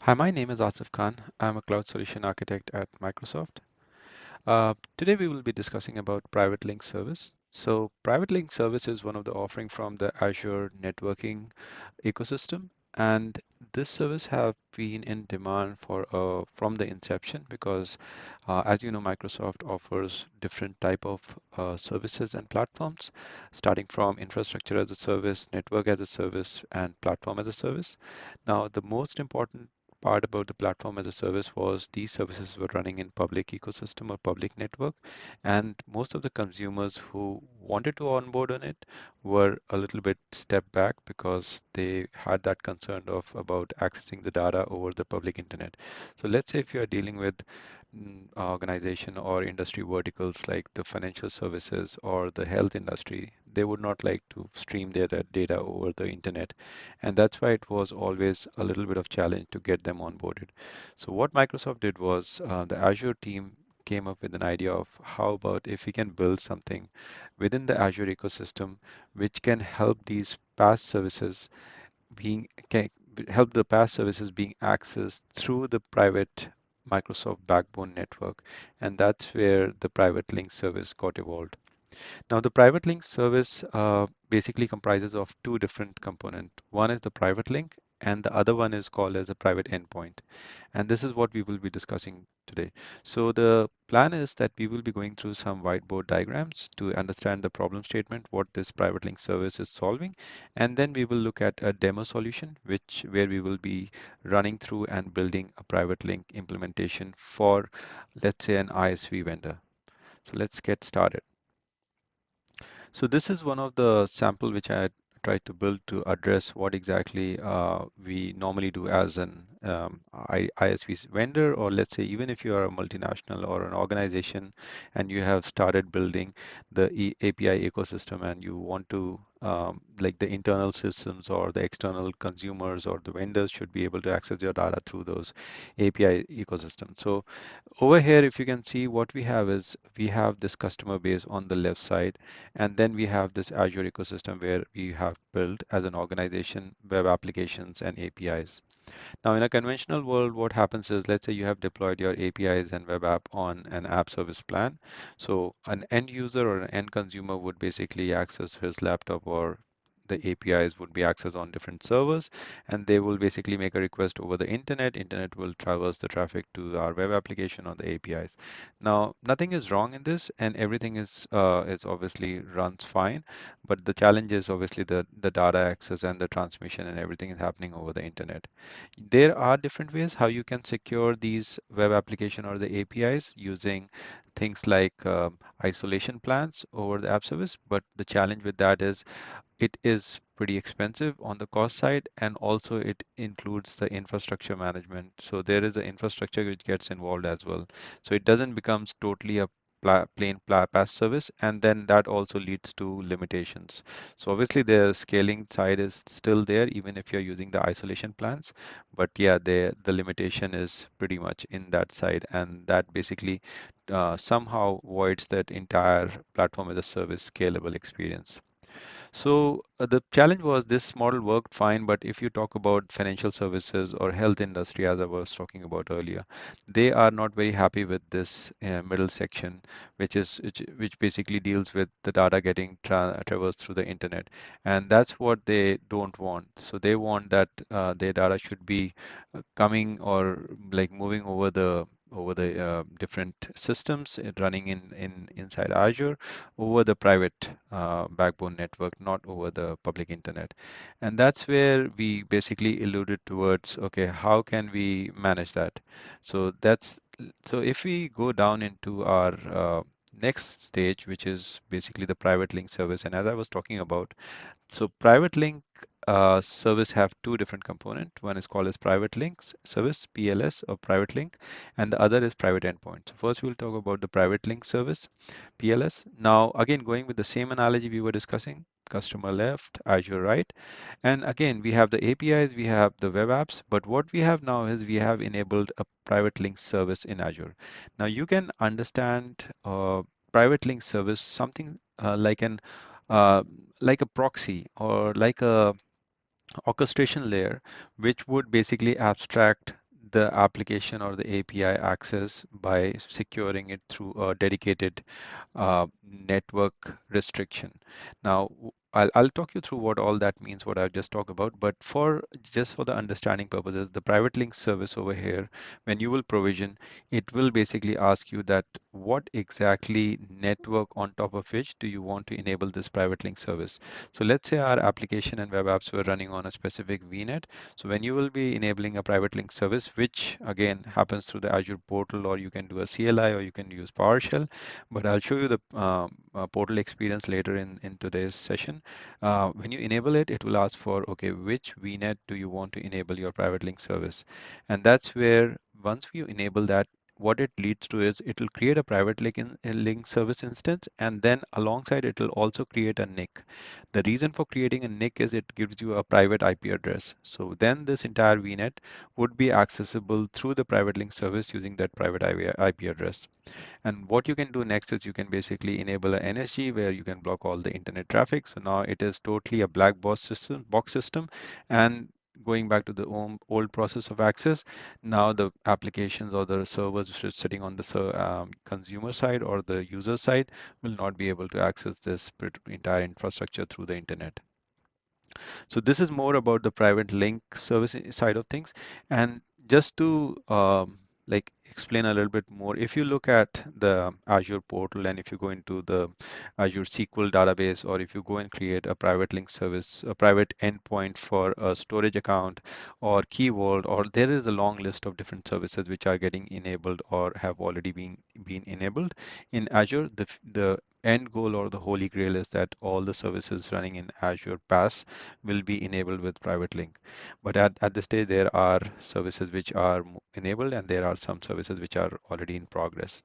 Hi, my name is Asif Khan. I'm a cloud solution architect at Microsoft. Today we will be discussing about Private Link service. So Private Link service is one of the offering from the Azure networking ecosystem, and this service have been in demand for from the inception because, as you know, Microsoft offers different type of services and platforms, starting from infrastructure as a service, network as a service, and platform as a service. Now, the most important part about the platform as a service was these services were running in public ecosystem or public network, and most of the consumers who wanted to onboard on it were a little bit step back because they had that concern of about accessing the data over the public internet. So let's say if you are dealing with organization or industry verticals like the financial services or the health industry, they would not like to stream their data over the internet. And that's why it was always a little bit of challenge to get them onboarded. So what Microsoft did was the Azure team came up with an idea of how about if we can build something within the Azure ecosystem which can help these PaaS services being can help the PaaS services being accessed through the private Microsoft backbone network, and that's where the private link service got evolved. Now, the private link service basically comprises of two different components. One is the private link, and the other one is called as a private endpoint. And this is what we will be discussing today. So the plan is that we will be going through some whiteboard diagrams to understand the problem statement, what this private link service is solving, and then we will look at a demo solution, which where we will be running through and building a private link implementation for, let's say, an ISV vendor. So let's get started. So this is one of the sample which I had tried to build to address what exactly we normally do as an ISV vendor, or let's say even if you are a multinational or an organization and you have started building the API ecosystem and you want to like the internal systems or the external consumers or the vendors should be able to access your data through those API ecosystem. So over here, if you can see what we have is we have this customer base on the left side, and then we have this Azure ecosystem where we have built as an organization web applications and APIs. Now, in a conventional world, what happens is, let's say you have deployed your APIs and web app on an app service plan. So an end user or an end consumer would basically access his laptop, or the APIs would be accessed on different servers, and they will basically make a request over the internet. Internet will traverse the traffic to our web application on the APIs. Now, nothing is wrong in this, and everything is obviously runs fine. But the challenge is obviously the data access and the transmission and everything is happening over the internet. There are different ways how you can secure these web application or the APIs using things like isolation plans over the app service. But the challenge with that is it is pretty expensive on the cost side, and also it includes the infrastructure management. So there is an infrastructure which gets involved as well. So it doesn't becomes totally a plain PaaS service, and then that also leads to limitations. So obviously the scaling side is still there even if you're using the isolation plans, but yeah, the limitation is pretty much in that side, and that basically somehow voids that entire platform as a service scalable experience. So the challenge was this model worked fine, but if you talk about financial services or health industry, as I was talking about earlier, they are not very happy with this middle section, which basically deals with the data getting traversed through the internet, and that's what they don't want. So they want that their data should be coming or like moving over the different systems running in inside Azure over the private backbone network, not over the public internet. And that's where we basically alluded towards, okay, how can we manage that? So that's so if we go down into our next stage, which is basically the private link service, and as I was talking about, so private link service have two different components. One is called as private links service, PLS or private link, and the other is private endpoint. So first we'll talk about the private link service, PLS. Now again, going with the same analogy we were discussing, customer left, Azure right. And again, we have the APIs, we have the web apps, but what we have now is we have enabled a private link service in Azure. Now you can understand private link service something uh, like a proxy or like a orchestration layer, which would basically abstract the application or the API access by securing it through a dedicated network restriction. Now, I'll talk you through what all that means, what I've just talked about, but for just for the understanding purposes, the private link service over here, when you will provision, it will basically ask you that what exactly network on top of which do you want to enable this private link service. So let's say our application and web apps were running on a specific VNet. So when you will be enabling a private link service, which again happens through the Azure portal, or you can do a CLI, or you can use PowerShell, but I'll show you the portal experience later in today's session. When you enable it, it will ask for, okay, which VNet do you want to enable your private link service? And that's where once you enable that, what it leads to is it will create a private link service instance, and then alongside it will also create a NIC. The reason for creating a NIC is it gives you a private IP address. So then this entire VNet would be accessible through the private link service using that private IP address. And what you can do next is you can basically enable a NSG where you can block all the internet traffic. So now it is totally a black box system. And going back to the old process of access, now the applications or the servers which are sitting on the consumer side or the user side will not be able to access this entire infrastructure through the internet. So this is more about the private link service side of things. And just to like explain a little bit more, if you look at the Azure portal and if you go into the Azure SQL database, or if you go and create a private link service, a private endpoint for a storage account or Key Vault, or there is a long list of different services which are getting enabled or have already been enabled in Azure. The end goal or the holy grail is that all the services running in Azure PaaS will be enabled with private link. But at this stage, there are services which are enabled, and there are some services which are already in progress.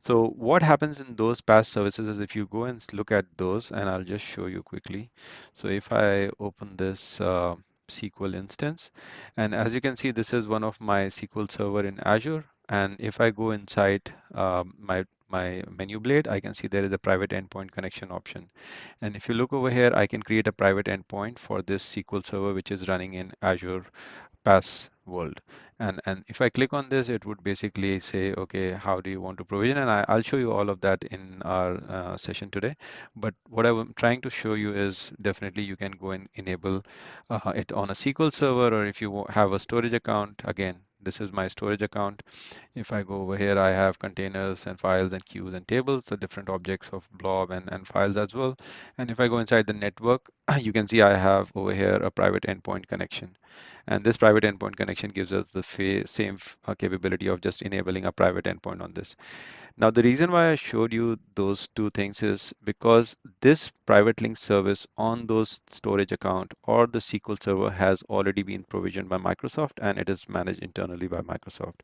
So what happens in those PaaS services is if you go and look at those, and I'll just show you quickly. So if I open this SQL instance, and as you can see, this is one of my SQL server in Azure. And if I go inside my menu blade, I can see there is a private endpoint connection option. And if you look over here, I can create a private endpoint for this SQL server, which is running in Azure PaaS world. And if I click on this, it would basically say, okay, how do you want to provision? And I'll show you all of that in our session today. But what I'm trying to show you is definitely you can go and enable it on a SQL server, or if you have a storage account. Again, this is my storage account. If I go over here, I have containers and files and queues and tables, the different objects of blob and files as well. And if I go inside the network, you can see I have over here a private endpoint connection. And this private endpoint connection gives us the same capability of just enabling a private endpoint on this. Now, the reason why I showed you those two things is because this private link service on those storage account or the SQL server has already been provisioned by Microsoft, and it is managed internally by Microsoft.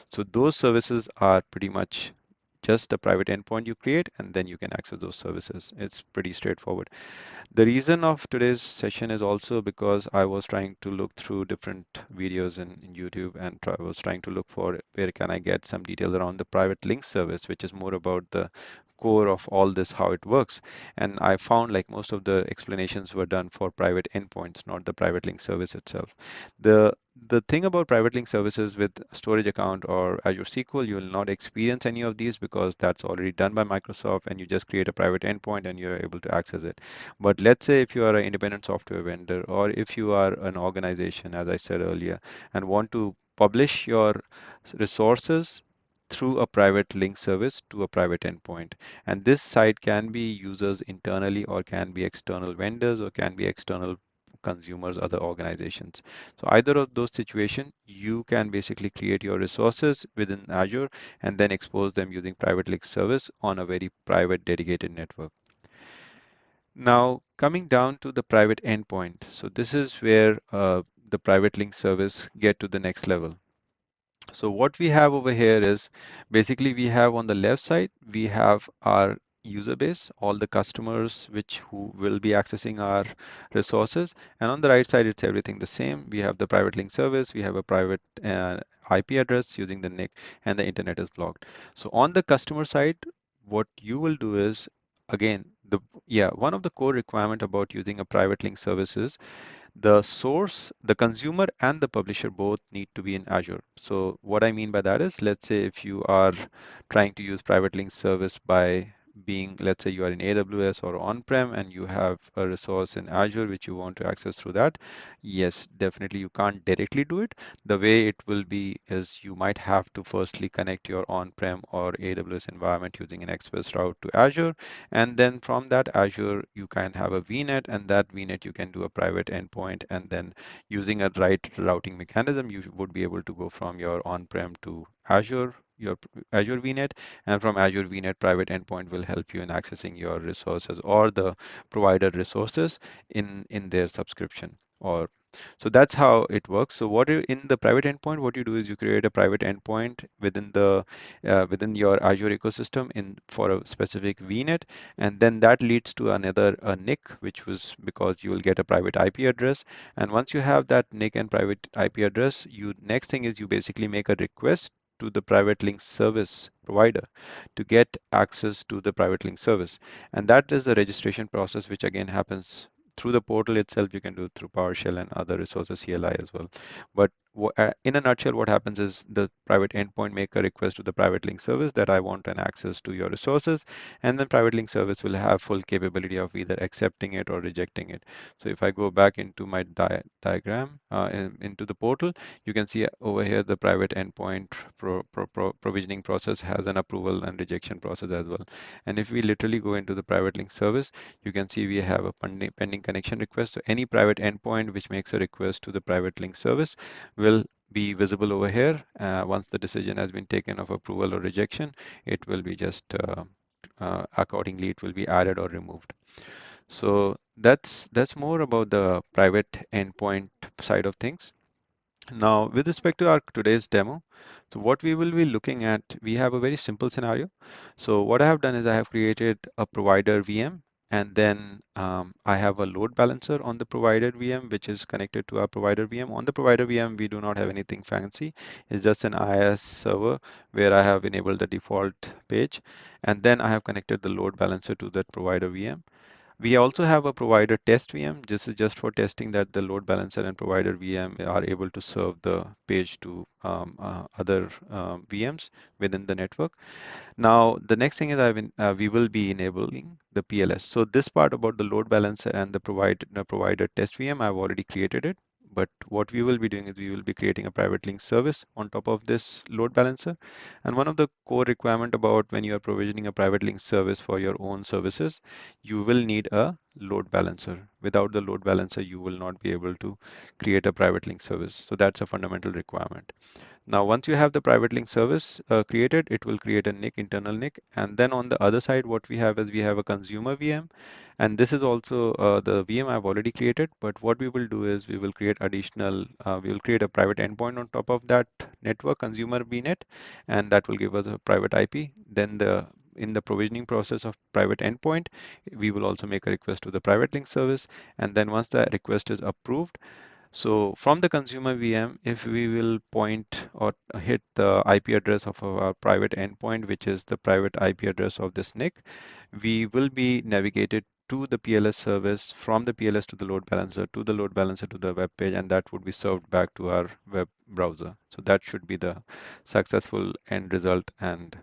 So those services are pretty much just a private endpoint you create, and then you can access those services. It's pretty straightforward. The reason of today's session is also because I was trying to look through different videos in YouTube, and was trying to look for where can I get some detail around the private link service, which is more about the core of all this, how it works. And I found like most of the explanations were done for private endpoints, not the private link service itself. The thing about private link services with storage account or Azure SQL, you will not experience any of these because that's already done by Microsoft, and you just create a private endpoint and you're able to access it. But let's say if you are an independent software vendor, or if you are an organization, as I said earlier, and want to publish your resources through a private link service to a private endpoint. And this site can be users internally, or can be external vendors, or can be external consumers, other organizations. So either of those situations, you can basically create your resources within Azure and then expose them using private link service on a very private dedicated network. Now, coming down to the private endpoint. So this is where the private link service get to the next level. So what we have over here is basically we have on the left side, we have our user base, all the customers who will be accessing our resources. And on the right side, it's everything the same. We have the private link service, we have a private IP address using the NIC, and the internet is blocked. So on the customer side, what you will do is, again, The yeah, one of the core requirement about using a private link service is the source, the consumer, and the publisher both need to be in Azure. So what I mean by that is, let's say if you are trying to use private link service by being, let's say you are in AWS or on-prem and you have a resource in Azure which you want to access through that, yes, definitely you can't directly do it. The way it will be is you might have to firstly connect your on-prem or AWS environment using an express route to Azure, and then from that Azure, you can have a VNet, and that VNet you can do a private endpoint, and then using a right routing mechanism, you would be able to go from your on-prem to Azure, your Azure VNet, and from Azure VNet, private endpoint will help you in accessing your resources or the provider resources in their subscription. Or so that's how it works. So in the private endpoint, what you do is you create a private endpoint within your Azure ecosystem in for a specific VNet, and then that leads to another a NIC, which was because you will get a private IP address. And once you have that NIC and private IP address, you next thing is you basically make a request to the private link service provider to get access to the private link service. And that is the registration process, which again happens through the portal itself. You can do it through PowerShell and other resources, CLI as well. But in a nutshell, what happens is the private endpoint make a request to the private link service that I want an access to your resources, and then private link service will have full capability of either accepting it or rejecting it. So if I go back into my diagram into the portal, you can see over here the private endpoint provisioning process has an approval and rejection process as well. And if we literally go into the private link service, you can see we have a pending connection request. So any private endpoint which makes a request to the private link service will be visible over here. Once the decision has been taken of approval or rejection, it will be just accordingly it will be added or removed. So that's more about the private endpoint side of things. Now, with respect to our today's demo, so what we will be looking at, we have a very simple scenario. So what I have done is I have created a provider VM, and then I have a load balancer on the provider VM, which is connected to our provider VM. On the provider VM, we do not have anything fancy. It's just an IaaS server where I have enabled the default page, and then I have connected the load balancer to that provider VM. We also have a provider test VM. This is just for testing that the load balancer and provider VM are able to serve the page to other VMs within the network. Now, the next thing is we will be enabling the PLS. So this part about the load balancer and the provider test VM, I've already created it. But what we will be doing is we will be creating a private link service on top of this load balancer. And one of the core requirement about when you are provisioning a private link service for your own services, you will need a load balancer. Without the load balancer, you will not be able to create a private link service. So that's a fundamental requirement. Now, once you have the private link service created, it will create a NIC, internal NIC. And then on the other side, what we have is we have a consumer VM. And this is also the VM I've already created. But what we will do is we will create we will create a private endpoint on top of that network consumer VNet, and that will give us a private IP. Then in the provisioning process of private endpoint, we will also make a request to the private link service. And then once the request is approved, so from the consumer VM, if we will point or hit the IP address of our private endpoint, which is the private IP address of this NIC, we will be navigated to the PLS service, from the PLS to the load balancer, to the load balancer to the web page, and that would be served back to our web browser. So that should be the successful end result, and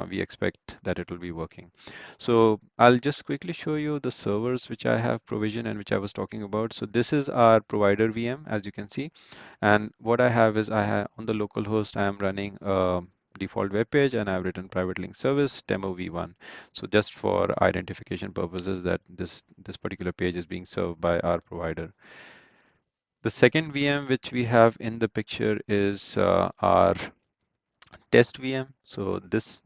we expect that it will be working. So I'll just quickly show you the servers which I have provisioned and which I was talking about. So this is our provider VM, as you can see. And what I have is I have on the local host, I am running a default web page, and I've written private link service demo v1. So just for identification purposes that this particular page is being served by our provider. The second VM which we have in the picture is our test VM. So this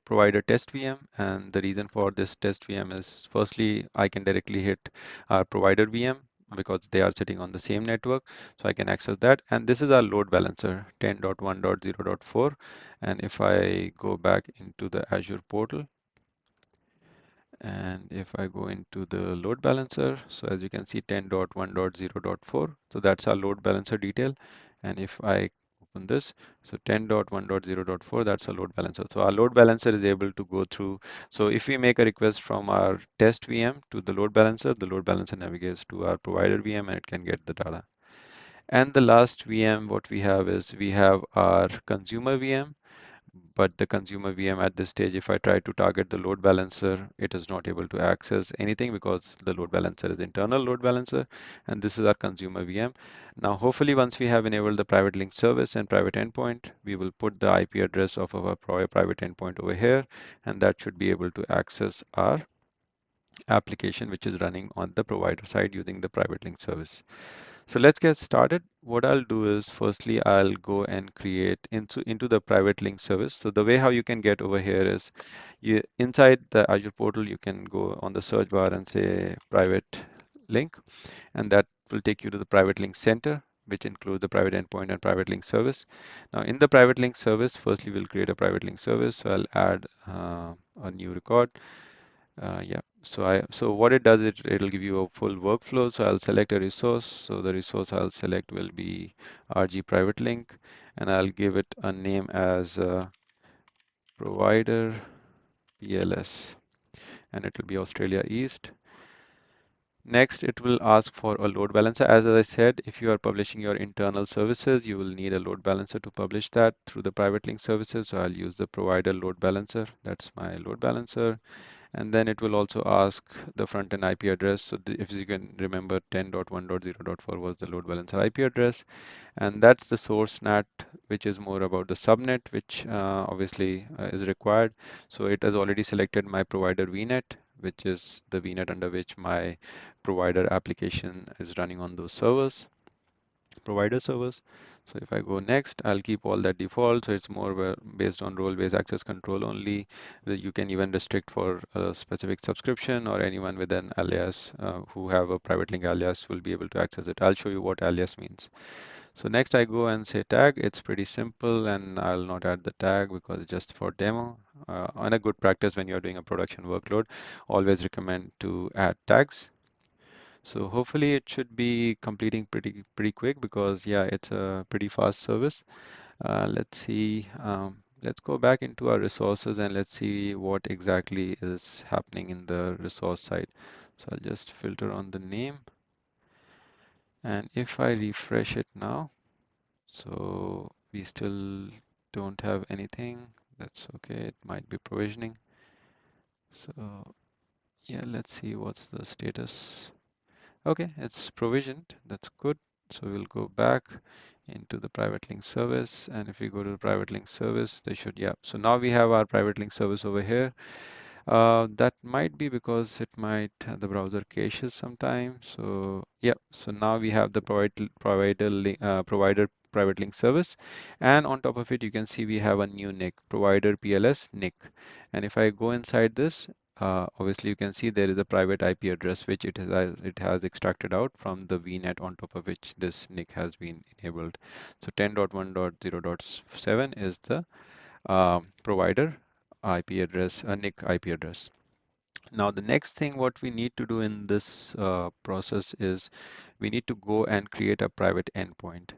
provider test VM, and the reason for this test VM is firstly I can directly hit our provider VM because they are sitting on the same network, so I can access that. And this is our load balancer 10.1.0.4, and if I go back into the Azure portal, and if I go into the load balancer, so as you can see 10.1.0.4, so that's our load balancer detail. And if I open this. So 10.1.0.4, that's a load balancer. So our load balancer is able to go through. So if we make a request from our test VM to the load balancer navigates to our provider VM and it can get the data. And the last VM, what we have is we have our consumer VM, but the consumer VM at this stage, if I try to target the load balancer, it is not able to access anything because the load balancer is internal load balancer, and this is our consumer VM. Now, hopefully, once we have enabled the private link service and private endpoint, we will put the IP address of our private endpoint over here, and that should be able to access our application which is running on the provider side using the private link service. So let's get started. What I'll do is firstly, I'll go and create into the private link service. So the way how you can get over here is inside the Azure portal, you can go on the search bar and say private link, and that will take you to the private link center, which includes the private endpoint and private link service. Now in the private link service, firstly, we'll create a private link service. So I'll add a new record. Yeah, so what it does, it'll give you a full workflow. So I'll select a resource. So the resource I'll select will be RG Private Link, and I'll give it a name as Provider PLS, and it will be Australia East. Next, it will ask for a load balancer. As I said, if you are publishing your internal services, you will need a load balancer to publish that through the private link services. So I'll use the provider load balancer. That's my load balancer. And then it will also ask the front-end IP address. So if you can remember, 10.1.0.4 was the load balancer IP address. And that's the source NAT, which is more about the subnet, which obviously is required. So it has already selected my provider VNet, which is the VNet under which my provider application is running on those servers, provider servers. So if I go next, I'll keep all that default. So it's more based on role-based access control only. You can even restrict for a specific subscription, or anyone with an alias who have a private link alias will be able to access it. I'll show you what alias means. So next I go and say tag. It's pretty simple, and I'll not add the tag because it's just for demo. And a good practice when you're doing a production workload, always recommend to add tags. So hopefully it should be completing pretty quick because yeah, it's a pretty fast service. Let's see. Let's go back into our resources and let's see what exactly is happening in the resource side. So I'll just filter on the name, and if I refresh it now, so we still don't have anything. That's okay. It might be provisioning. So yeah, let's see what's the status. Okay, it's provisioned. That's good. So we'll go back into the private link service. And if we go to the private link service, they should, yeah. So now we have our private link service over here. That might be because it might the browser caches sometime. So yeah, so now we have the provider private link service, and on top of it, you can see we have a new nick, provider PLS nick. And if I go inside this, obviously you can see there is a private IP address which it has extracted out from the VNet on top of which this nick has been enabled. So 10.1.0.7 is the provider IP address, a NIC IP address. Now, the next thing what we need to do in this process is we need to go and create a private endpoint.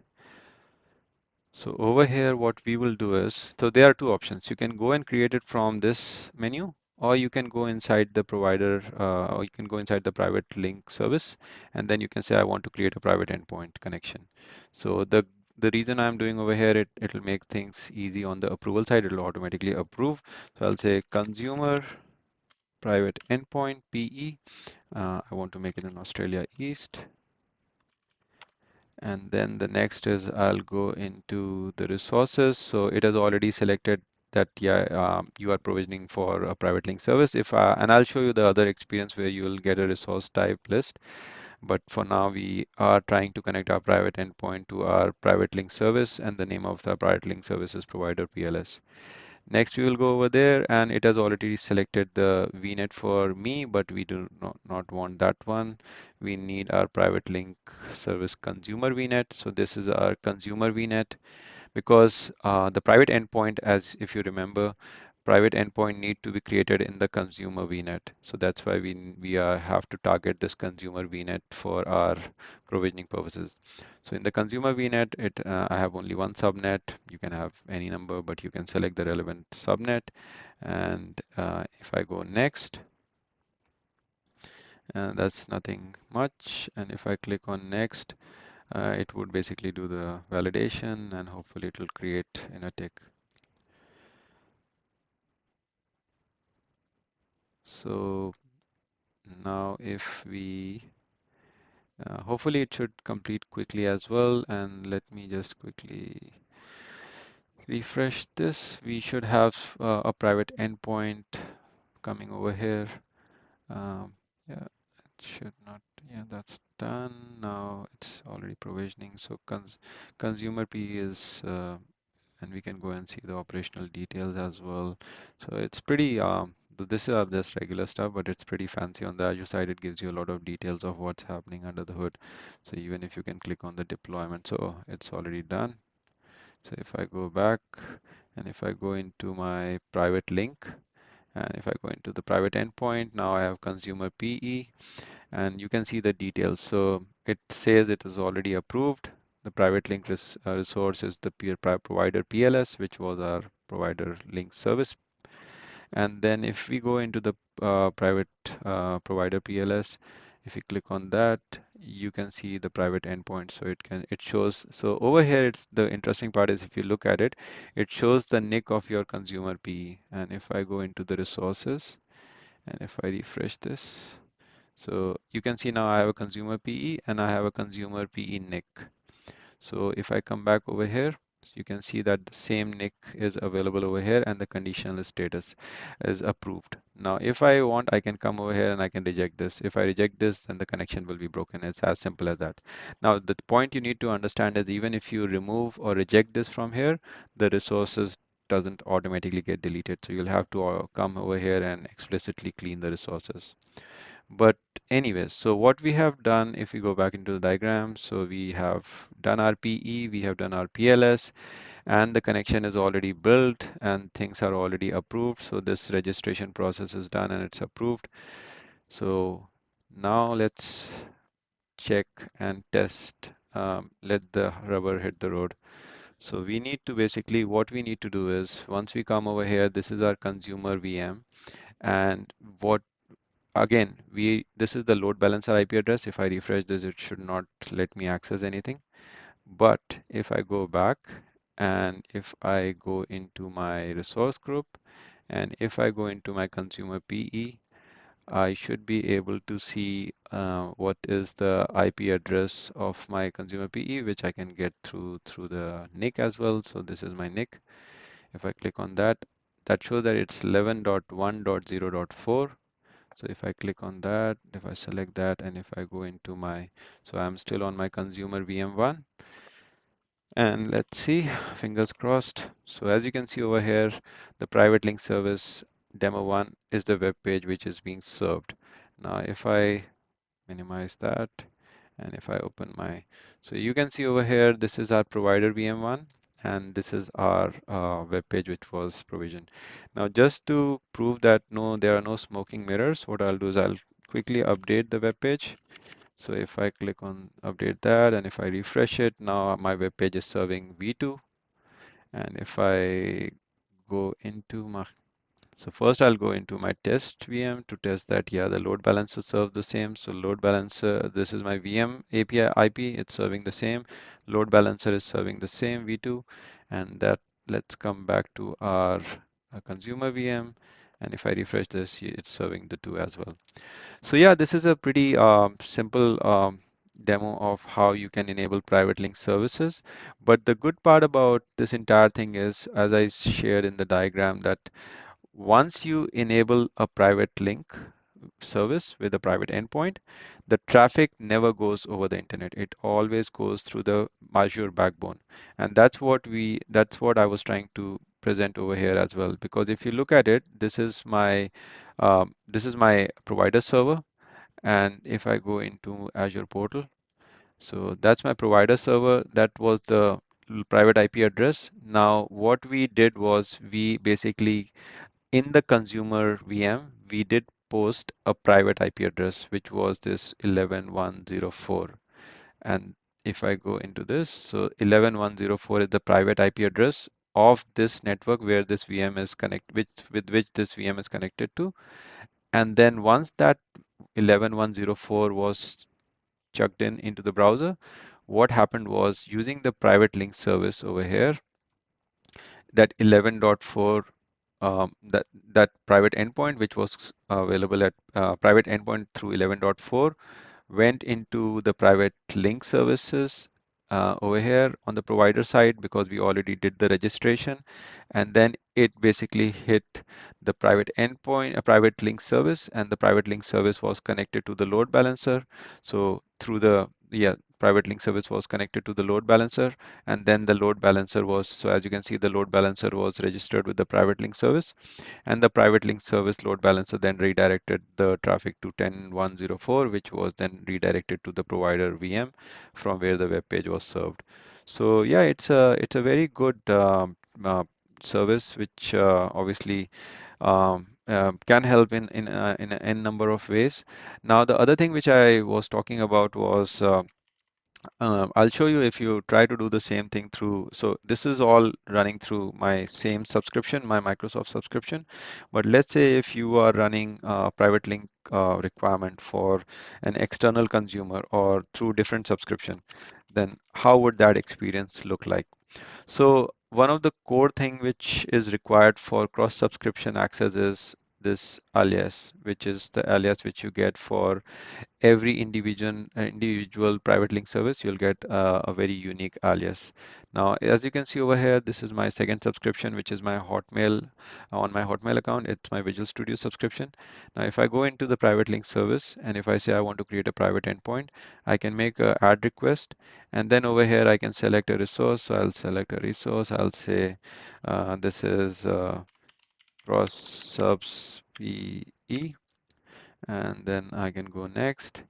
So over here, what we will do is, so there are two options. You can go and create it from this menu, or you can go inside the provider, or you can go inside the private link service, and then you can say, I want to create a private endpoint connection. So the reason I'm doing over here, it'll make things easy on the approval side. It'll automatically approve. So I'll say consumer private endpoint PE. I want to make it in Australia East. And then the next is I'll go into the resources. So it has already selected that yeah, you are provisioning for a private link service. And I'll show you the other experience where you will get a resource type list. But for now, we are trying to connect our private endpoint to our private link service, and the name of the private link service is provider PLS. Next, we will go over there, and it has already selected the VNet for me, but we do not want that one. We need our private link service consumer VNet. So this is our consumer VNet because the private endpoint, as if you remember, private endpoint need to be created in the consumer VNet. So that's why we have to target this consumer VNet for our provisioning purposes. So in the consumer VNet, I have only one subnet. You can have any number, but you can select the relevant subnet. And if I go next, that's nothing much. And if I click on next, it would basically do the validation and hopefully it will create in a tick. So now if we, hopefully it should complete quickly as well. And let me just quickly refresh this. We should have a private endpoint coming over here. Yeah, it should not. Yeah, that's done. Now it's already provisioning. So consumer P is and we can go and see the operational details as well. So it's pretty, this is just regular stuff, but it's pretty fancy on the Azure side. It gives you a lot of details of what's happening under the hood. So even if you can click on the deployment, so it's already done. So if I go back and if I go into my private link, and if I go into the private endpoint, now I have consumer PE and you can see the details. So it says it is already approved. The private link resource is the peer provider PLS, which was our provider link service. And then if we go into the private provider PLS, if you click on that, you can see the private endpoint. So it shows. So over here, it's the interesting part is if you look at it, it shows the nick of your consumer PE. And if I go into the resources, and if I refresh this, so you can see now I have a consumer PE and I have a consumer PE nick. So if I come back over here, you can see that the same nick is available over here and the conditional status is approved. Now, if I want, I can come over here and I can reject this. If I reject this, then the connection will be broken. It's as simple as that. Now, the point you need to understand is even if you remove or reject this from here, the resources doesn't automatically get deleted. So you'll have to come over here and explicitly clean the resources. But anyways, so what we have done, if we go back into the diagram, so we have done our PE, we have done our PLS, and the connection is already built and things are already approved. So this registration process is done and it's approved. So now let's check and test, let the rubber hit the road. So we need to basically, what we need to do is once we come over here, this is our consumer VM. And what again, this is the load balancer IP address. If I refresh this, it should not let me access anything. But if I go back and if I go into my resource group and if I go into my consumer PE, I should be able to see what is the IP address of my consumer PE, which I can get through the NIC as well. So this is my NIC. If I click on that, that shows that it's 11.1.0.4. So if I click on that, if I select that, and if I go into my, so I'm still on my consumer VM1, and let's see, fingers crossed. So as you can see over here, the private link service demo one is the web page which is being served. Now, if I minimize that, and if I open my, so you can see over here, this is our provider VM1, and this is our web page which was provisioned. Now, just to prove that no, there are no smoking mirrors, what I'll do is I'll quickly update the web page. So if I click on update that, and if I refresh it, now my web page is serving V2. And if I go into my, so first I'll go into my test VM to test that, yeah, the load balancer serves the same. So load balancer, this is my VM API IP, it's serving the same. Load balancer is serving the same V2. And that, let's come back to our consumer VM. And if I refresh this, it's serving the two as well. So yeah, this is a pretty simple demo of how you can enable private link services. But the good part about this entire thing is, as I shared in the diagram, that once you enable a private link service with a private endpoint, the traffic never goes over the internet. It always goes through the Azure backbone. And that's what I was trying to present over here as well. Because if you look at it, this is my provider server. And if I go into Azure portal, so that's my provider server. That was the private IP address. Now, what we did was we basically in the consumer VM, we did post a private IP address, which was this 11.104. And if I go into this, so 11.104 is the private IP address of this network where this VM is with which this VM is connected to. And then once that 11.104 was chucked in into the browser, what happened was using the private link service over here, that 11.4 that private endpoint which was available at private endpoint through 11.4 went into the private link services over here on the provider side because we already did the registration, and then it basically hit the private endpoint, a private link service, and the private link service was connected to the load balancer. So through the private link service was connected to the load balancer, and then the load balancer was, so as you can see, the load balancer was registered with the private link service, and the private link service load balancer then redirected the traffic to 10.104, which was then redirected to the provider VM from where the web page was served. So yeah, it's a very good service which obviously can help in a number of ways. Now the other thing which I was talking about was I'll show you if you try to do the same thing through. So this is all running through my same subscription, my Microsoft subscription. But let's say if you are running a private link requirement for an external consumer or through different subscription, then how would that experience look like? So one of the core thing which is required for cross subscription access is this alias, which is the alias which you get for every individual private link service. You'll get a very unique alias. Now, as you can see over here, this is my second subscription, which is my Hotmail. On my Hotmail account, it's my Visual Studio subscription. Now, if I go into the private link service and if I say I want to create a private endpoint, I can make a add request, and then over here I can select a resource. So I'll select a resource. I'll say this is cross subs PE, and then I can go next.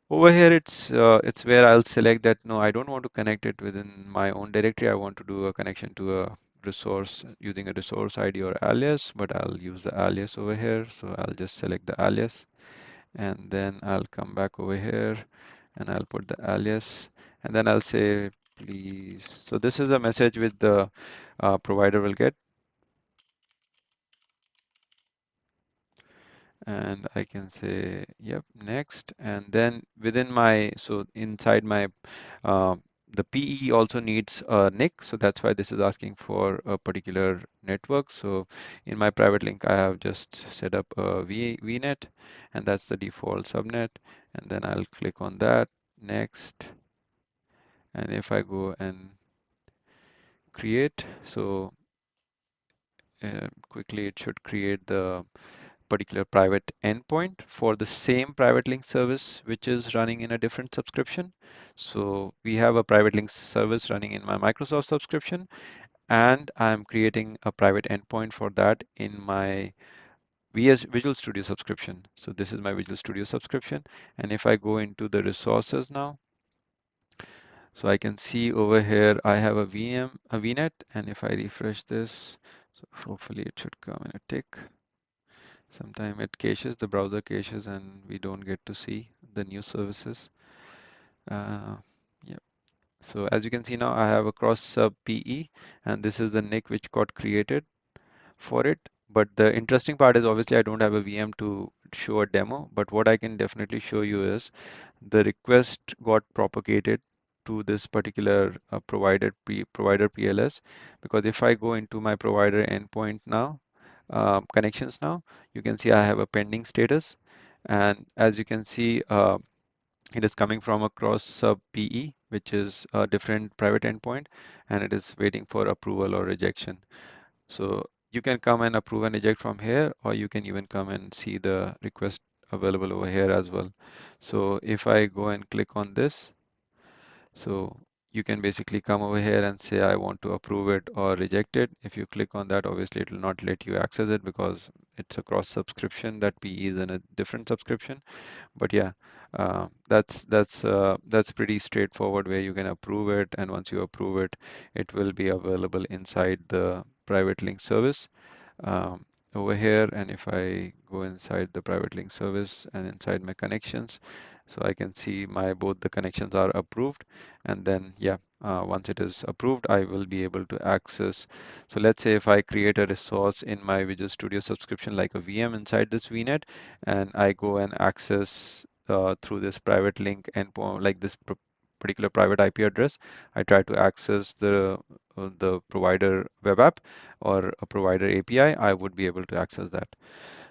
Over here, it's where I'll select that no, I don't want to connect it within my own directory. I want to do a connection to a resource using a resource ID or alias, but I'll use the alias over here. So I'll just select the alias, and then I'll come back over here and I'll put the alias, and then I'll say please. So this is a message which the provider will get, and I can say yep, next, and then within my, so inside my the PE also needs a NIC, so that's why this is asking for a particular network. So in my private link I have just set up a VNet, and that's the default subnet, and then I'll click on that, next, and if I go and create, so quickly it should create the particular private endpoint for the same private link service which is running in a different subscription. So we have a private link service running in my Microsoft subscription, and I'm creating a private endpoint for that in my Visual Studio subscription. So this is my Visual Studio subscription. And if I go into the resources now, so I can see over here I have a VNet, and if I refresh this, so hopefully it should come in a tick. Sometime it caches, the browser caches, and we don't get to see the new services. Uh, yeah. So as you can see now, I have a cross sub PE, and this is the NIC which got created for it. But the interesting part is obviously I don't have a VM to show a demo, but what I can definitely show you is the request got propagated to this particular provider PLS, because if I go into my provider endpoint now, connections now, you can see I have a pending status, and as you can see, it is coming from a cross sub PE, which is a different private endpoint, and it is waiting for approval or rejection. So you can come and approve and eject from here, or you can even come and see the request available over here as well. So if I go and click on this, so you can basically come over here and say, I want to approve it or reject it. If you click on that, obviously it will not let you access it because it's a cross subscription. That PE is in a different subscription. But yeah, that's pretty straightforward where you can approve it, and once you approve it, it will be available inside the private link service. um, over here, and if I go inside the private link service and inside my connections, so I can see my both the connections are approved, and then yeah, once it is approved, I will be able to access. So let's say if I create a resource in my Visual Studio subscription like a VM inside this VNet, and I go and access through this private link endpoint, like this particular private IP address, I try to access the provider web app or a provider API, I would be able to access that.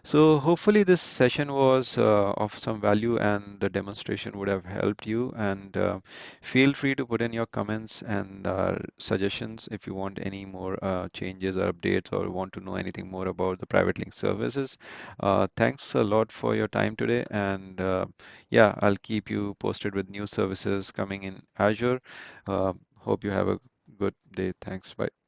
So hopefully this session was of some value and the demonstration would have helped you. And feel free to put in your comments and suggestions if you want any more changes or updates or want to know anything more about the private link services. Thanks a lot for your time today. And yeah, I'll keep you posted with new services coming in Azure. Hope you have a good day. Thanks. Bye.